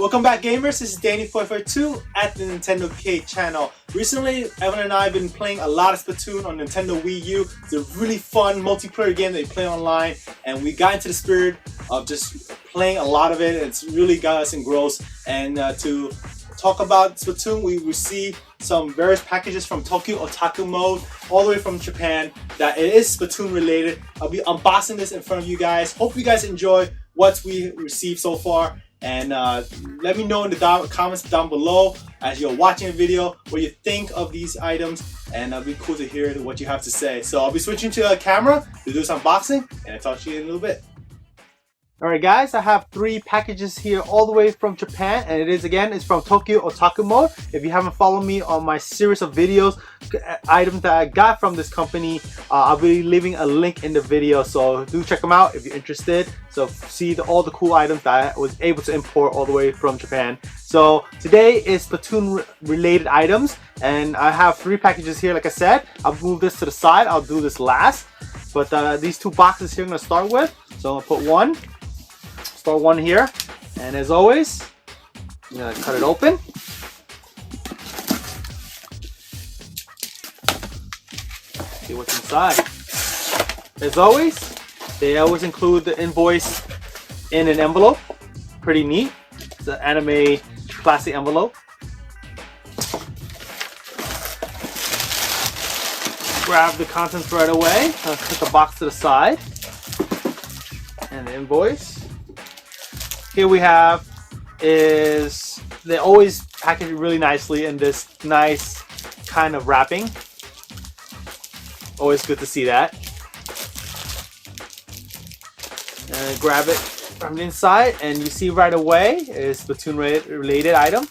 Welcome back, gamers. This is Danny442 at the Nintendo K channel. Recently, Evan and I have been playing a lot of Splatoon on Nintendo Wii U. It's a really fun multiplayer game that you play online, and we got into the spirit of just playing a lot of it. It's really got us engrossed. And to talk about Splatoon, we received some various packages from Tokyo Otaku Mode, all the way from Japan, that it is Splatoon related. I'll be unboxing this in front of you guys. Hope you guys enjoy what we received so far. And let me know in the comments down below as you're watching the video what you think of these items, and it'll be cool to hear what you have to say. So I'll be switching to a camera to do this unboxing, and I'll talk to you in a little bit. Alright guys, I have 3 packages here all the way from Japan, and it's from Tokyo Otaku Mode. If you haven't followed me on my series of videos, items that I got from this company, I'll be leaving a link in the video, so do check them out if you're interested. So see all the cool items that I was able to import all the way from Japan. So today is Splatoon related items, and I have 3 packages here. Like I said, I'll move this to the side, I'll do this last. But these 2 boxes here I'm going to start with. So I'm going to put start one here, and as always, I'm going to cut it open. See what's inside. As always, they always include the invoice in an envelope. Pretty neat. It's an anime classic envelope. Grab the contents right away. I'll put the box to the side. And the invoice. Here we have they always package it really nicely in this nice kind of wrapping. Always good to see that. And grab it from the inside, and you see right away is Splatoon related item.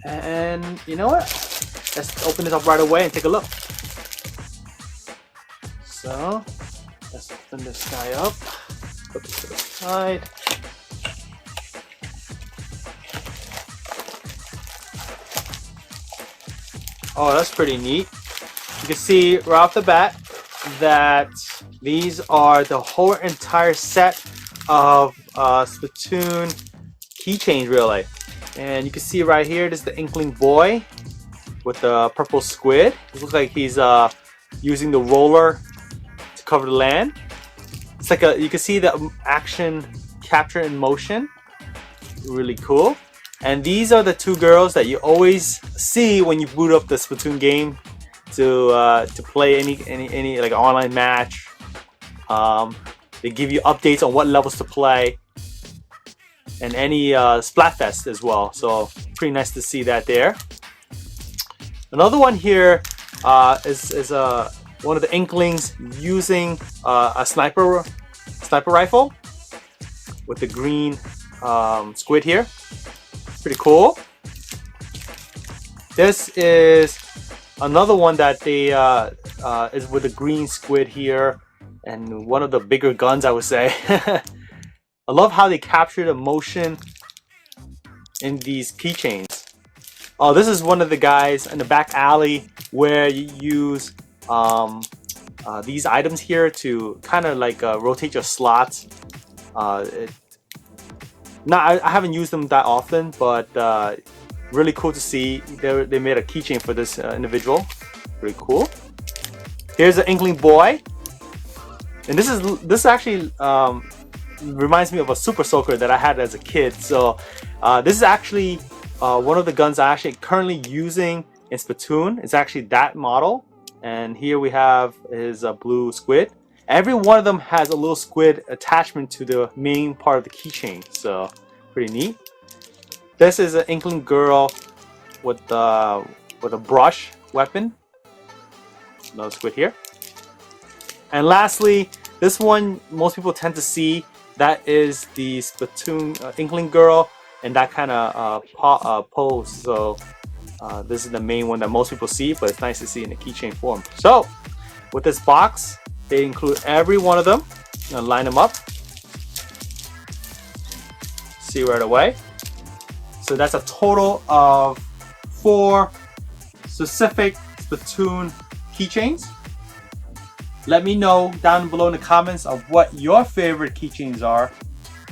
And you know what? Let's open it up right away and take a look. So let's open this guy up. Put this to the side. Oh, that's pretty neat. You can see right off the bat that these are the whole entire set of Splatoon keychains, really. And you can see right here, this is the Inkling Boy with the purple squid. It looks like he's using the roller to cover the land. It's like you can see the action capture in motion. Really cool. And these are the 2 girls that you always see when you boot up the Splatoon game to play any like online match. They give you updates on what levels to play, and any Splatfest as well. So pretty nice to see that there. Another one here is one of the Inklings using a sniper rifle with the green squid here. Pretty cool. This is another one that they is with the green squid here, and one of the bigger guns, I would say. I love how they capture the motion in these keychains. Oh, this is one of the guys in the back alley where you use these items here to kind of like rotate your slots. I haven't used them that often, but really cool to see they made a keychain for this individual. Pretty cool. Here's the Inkling Boy, and this actually reminds me of a Super Soaker that I had as a kid. So this is actually one of the guns I'm actually currently using in Splatoon. It's actually that model, and here we have his blue squid. Every one of them has a little squid attachment to the main part of the keychain, so pretty neat. This is an Inkling girl with a brush weapon. Another squid here. And lastly, this one most people tend to see. That is the Splatoon Inkling girl and that kind of pose. So this is the main one that most people see, but it's nice to see in the keychain form. So with this box, they include every one of them. I'm gonna line them up. See right away. So that's a total of 4 specific Splatoon keychains. Let me know down below in the comments of what your favorite keychains are,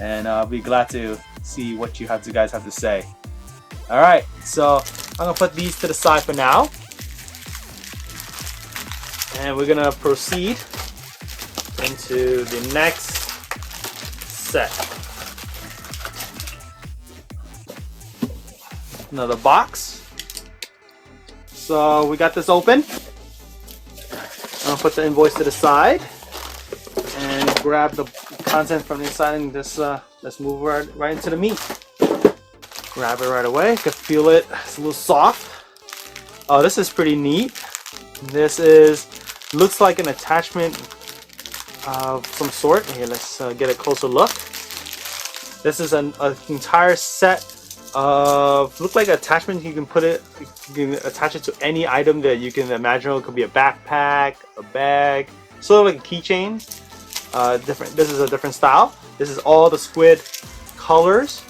and I'll be glad to see what you guys have to say. All right, so I'm gonna put these to the side for now, and we're gonna proceed into the next set. Another box. So we got this open. I'm gonna put the invoice to the side and grab the content from the inside and just let's move right into the meat. Grab it right away. You can feel it. It's a little soft. Oh, this is pretty neat. This looks like an attachment of some sort. Here, let's get a closer look. This is an entire set of look like attachment. You can attach it to any item that you can imagine. It could be a backpack, a bag, sort of like a keychain. This is a different style. This is all the Squid colors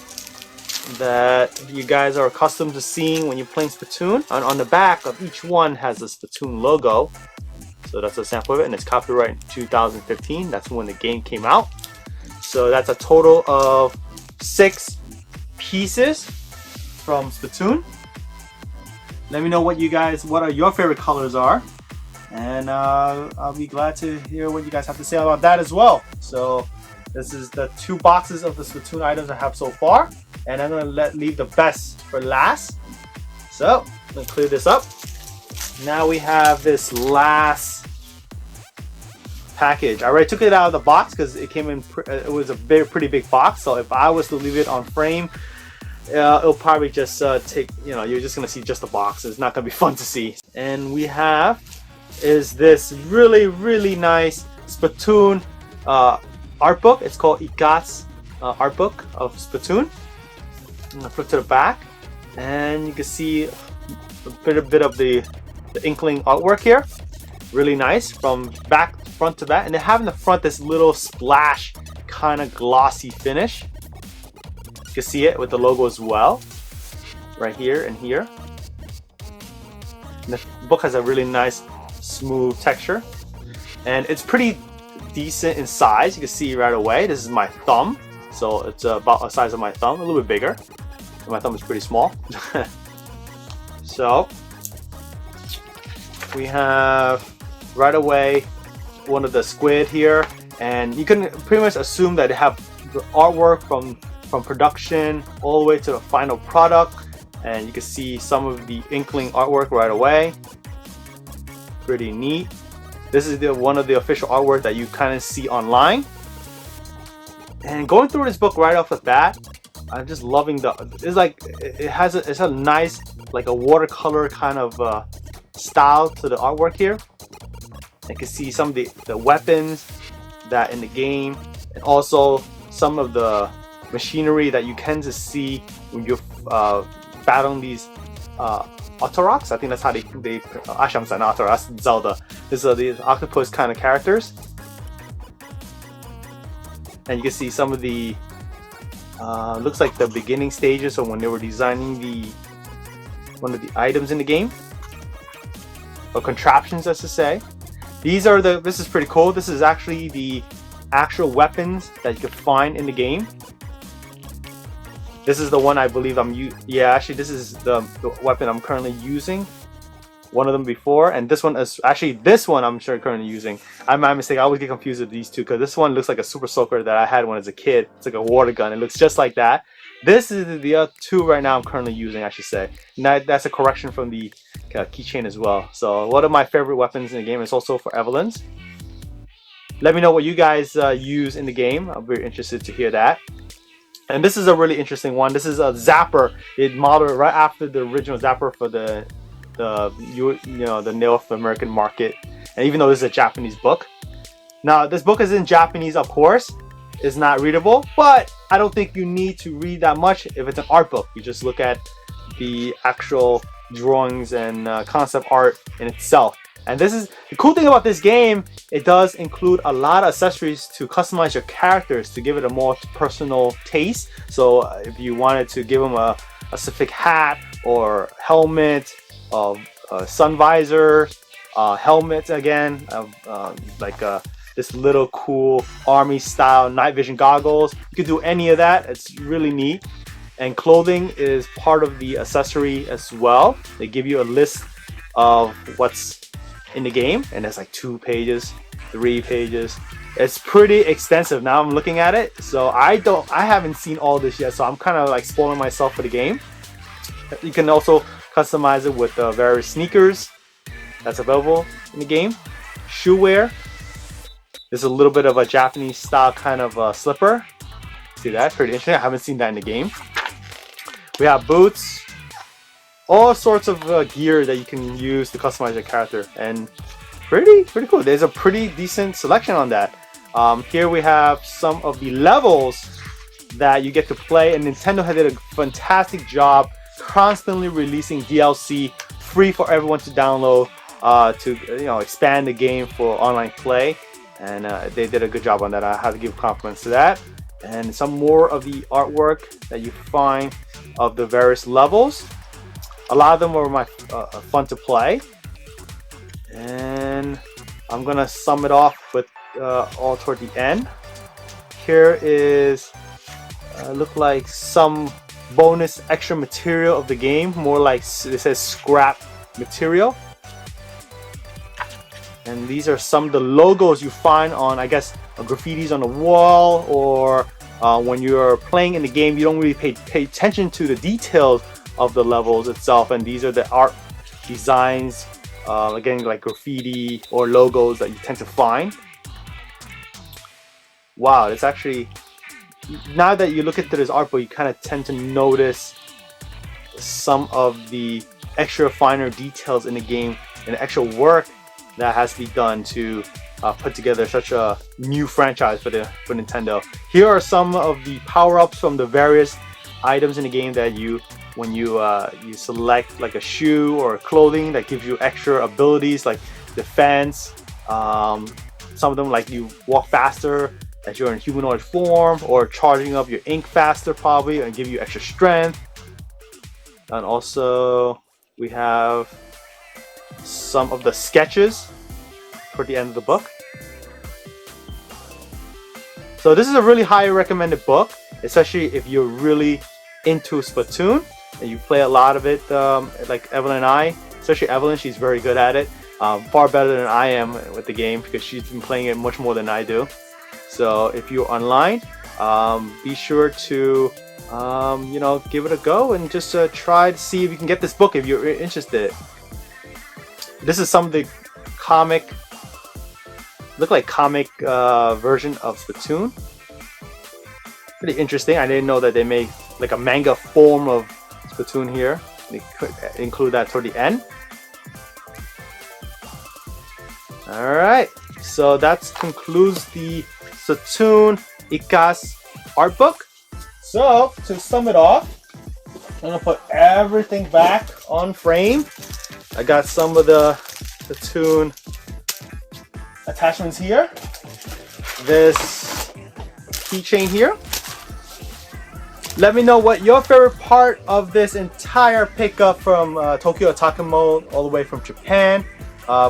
that you guys are accustomed to seeing when you're playing Splatoon. And on the back of each one has the Splatoon logo. So that's a sample of it, and it's copyright 2015. That's when the game came out. So that's a total of 6 pieces from Spittoon. Let me know what are your favorite colors are, and I'll be glad to hear what you guys have to say about that as well. So this is the 2 boxes of the Splatoon items I have so far, and I'm gonna leave the best for last. So I'm gonna clear this up. Now we have this last package. I already took it out of the box because it came in. It was a pretty big box. So if I was to leave it on frame, it'll probably just take. You're just gonna see just the box. It's not gonna be fun to see. And we have this really nice Spittoon art book. It's called Igat's art book of Spittoon. I'm gonna flip to the back, and you can see a bit of the inkling artwork here. Really nice from front to back, and they have in the front this little splash kind of glossy finish. You can see it with the logo as well, right here and here. And the book has a really nice smooth texture, and it's pretty decent in size. You can see right away this is my thumb, so it's about the size of my thumb, a little bit bigger. My thumb is pretty small. So we have right away one of the Squid here, and you can pretty much assume that they have the artwork from production all the way to the final product, and you can see some of the inkling artwork right away. Pretty neat. This is one of the official artwork that you kind of see online. And going through this book right off the bat, I'm just loving it's a nice like a watercolor kind of style to the artwork here. You can see some of the weapons that in the game, and also some of the machinery that you tend to see when you're battling these Autoroks. I think that's how they actually, I'm not Autoroks, that's Zelda. These are these octopus kind of characters, and you can see some of the looks like the beginning stages of when they were designing one of the items in the game, or contraptions, as to say. This is pretty cool. This is actually the actual weapons that you can find in the game. This is the one I believe actually this is the weapon I'm currently using. One of them before, and this one is actually I'm sure currently using. I'm my mistake. I always get confused with these two because this one looks like a super soaker that I had when I was a kid. It's like a water gun. It looks just like that. This is the other 2 right now I'm currently using, I should say. And that's a correction from the keychain as well. So one of my favorite weapons in the game is also for Evelyn's. Let me know what you guys use in the game. I'm very interested to hear that. And this is a really interesting one. This is a Zapper. It modeled right after the original Zapper for the North American market. And even though this is a Japanese book, now this book is in Japanese, of course. It's not readable, but I don't think you need to read that much if it's an art book. You just look at the actual drawings and concept art in itself. And this is the cool thing about this game. It does include a lot of accessories to customize your characters to give it a more personal taste. So if you wanted to give them a specific hat or helmet, sun visor, helmets again, this little cool army style night vision goggles. You could do any of that. It's really neat. And clothing is part of the accessory as well. They give you a list of what's in the game, and it's like 2 pages, 3 pages. It's pretty extensive. Now I'm looking at it, so I haven't seen all this yet, so I'm kind of like spoiling myself for the game. You can also customize it with various sneakers that's available in the game. Shoe wear. There's a little bit of a Japanese style kind of slipper. See that? Pretty interesting. I haven't seen that in the game. We have boots. All sorts of gear that you can use to customize your character, and pretty cool. There's a pretty decent selection on that. Here we have some of the levels that you get to play, and Nintendo did a fantastic job constantly releasing DLC free for everyone to download to expand the game for online play, and they did a good job on that. I have to give compliments to that. And some more of the artwork that you find of the various levels. A lot of them were fun to play, and I'm gonna sum it off with all toward the end. Here is look like some bonus extra material of the game, more like it says scrap material. And these are some of the logos you find on, I guess, graffitis on the wall, or when you're playing in the game, you don't really pay attention to the details of the levels itself. And these are the art designs, again, like graffiti or logos that you tend to find. Wow, it's actually, now that you look into this art book, you kind of tend to notice some of the extra finer details in the game and the extra work that has to be done to put together such a new franchise for Nintendo. Here are some of the power-ups from the various items in the game that when you select like a shoe or clothing that gives you extra abilities like defense. Some of them, like you walk faster as you're in humanoid form, or charging up your ink faster probably and give you extra strength. And also we have some of the sketches toward the end of the book. So this is a really highly recommended book, especially if you're really into Splatoon and you play a lot of it, like Evelyn and I. Especially Evelyn, she's very good at it, far better than I am with the game because she's been playing it much more than I do. So if you're online, be sure to give it a go and just try to see if you can get this book if you're interested. This is some of the comic, look like comic version of Spittoon. Pretty interesting. I didn't know that they made like a manga form of Spittoon here. They could include that toward the end. Alright, so that concludes the Spittoon Ika's art book. So to sum it off, I'm gonna put everything back on frame. I got some of the Spittoon attachments here. This keychain here. Let me know what your favorite part of this entire pickup from Tokyo Otaku Mode all the way from Japan.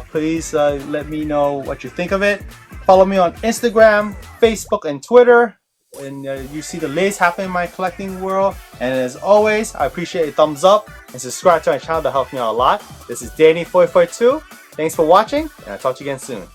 Please let me know what you think of it. Follow me on Instagram, Facebook, and Twitter, and you see the latest happening in my collecting world. And as always, I appreciate a thumbs up and subscribe to my channel. That helps me out a lot. This is Danny442. Thanks for watching, and I'll talk to you again soon.